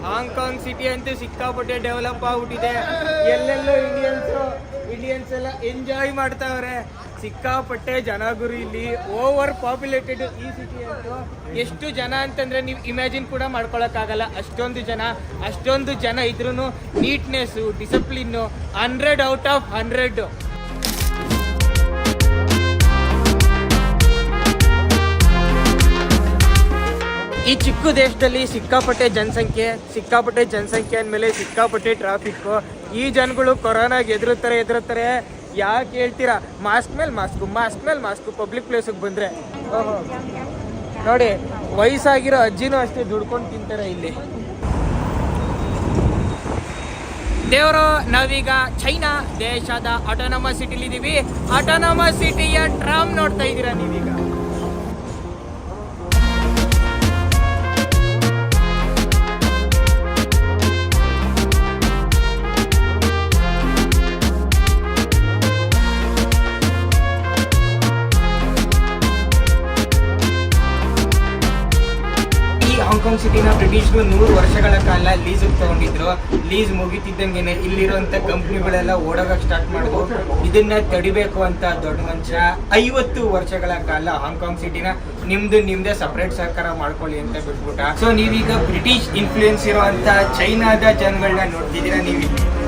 Hong Kong city ಅಂತೂ ಸಿಕ್ಕಾಪಟ್ಟೆ develop ಆಗ್ಬಿಟ್ಟಿದೆ. ಎಲ್ಲೆಲ್ಲೋ ಇಂಡಿಯನ್ಸ್ ಎಲ್ಲ ಎಂಜಾಯ್ ಮಾಡ್ತಾವ್ರೆ. ಸಿಕ್ಕಾಪಟ್ಟೆ ಜನ ಗುರು ಇಲ್ಲಿ. ಓವರ್ ಪಾಪ್ಯುಲೇಟೆಡ್ ಈ ಸಿಟಿ ಅಂತೂ. ಎಷ್ಟು ಜನ ಅಂತಂದ್ರೆ ನೀವು ಇಮ್ಯಾಜಿನ್ ಕೂಡ ಮಾಡ್ಕೊಳಕ್ಕಾಗಲ್ಲ. ಅಷ್ಟೊಂದು ಜನ ಇದ್ರೂ ನೀಟ್ನೆಸ್ಸು, ಡಿಸಿಪ್ಲಿನ್ನು 100 ಔಟ್ ಆಫ್ 100. ಈ ಚಿಕ್ಕ ದೇಶದಲ್ಲಿ ಸಿಕ್ಕಾಪಟ್ಟೆ ಜನಸಂಖ್ಯೆ ಅಂದಮೇಲೆ ಸಿಕ್ಕಾಪಟ್ಟೆ ಟ್ರಾಫಿಕ್. ಈ ಜನಗಳು ಕೊರೋನಾಗೆ ಎದುರುತ್ತಾರೆ. ಯಾಕೆ ಹೇಳ್ತೀರಾ? ಮಾಸ್ಕ್ ಮೇಲೆ ಮಾಸ್ಕು ಪಬ್ಲಿಕ್ ಪ್ಲೇಸಿಗೆ ಬಂದರೆ. ನೋಡಿ, ವಯಸ್ಸಾಗಿರೋ ಅಜ್ಜಿನೂ ಅಷ್ಟೇ ದುಡ್ಕೊಂಡು ತಿಂತಾರೆ ಇಲ್ಲಿ. ದೇವರು, ನಾವೀಗ ಚೈನಾ ದೇಶದ ಆಟೋನಮಸ್ ಸಿಟಿಲಿದ್ದೀವಿ. ಆಟೋನಮಸ್ ಸಿಟಿಯ ಟ್ರಾಮ್ ನೋಡ್ತಾ ಇದ್ದೀರಾ ನೀವೀಗ. ಹಾಂಗ್ಕಾಂಗ್ ಸಿಟಿನ ಬ್ರಿಟಿಷ್ರು 100 ವರ್ಷಗಳ ಕಾಲ ಲೀಸಿಗೆ ತಗೊಂಡಿದ್ರು. ಲೀಸ್ ಮುಗಿತಿದ್ದಂಗೆನೆ ಇಲ್ಲಿರುವಂತ ಕಂಪ್ನಿಗಳೆಲ್ಲ ಓಡೋಗಕ್ಕೆ ಸ್ಟಾರ್ಟ್ ಮಾಡಿದ್ರು. ಇದನ್ನ ತಡಿಬೇಕು ಅಂತ ದೊಡ್ಡ ಮನುಷ್ಯ 50 ವರ್ಷಗಳ ಕಾಲ ಹಾಂಗ್ಕಾಂಗ್ ಸಿಟಿನ ನಿಮ್ದೇ ಸಪರೇಟ್ ಸರ್ಕಾರ ಮಾಡ್ಕೊಳ್ಳಿ ಅಂತ ಬಿಟ್ಬಿಟ್ಟ. ಸೊ ನೀವೀಗ ಬ್ರಿಟಿಷ್ ಇನ್ಫ್ಲೂಯೆನ್ಸ್ ಇರುವಂತ ಚೈನಾದ ಜನಗಳನ್ನ ನೋಡ್ತಿದ್ದೀರಾ ನೀವಿಲ್ಲಿ.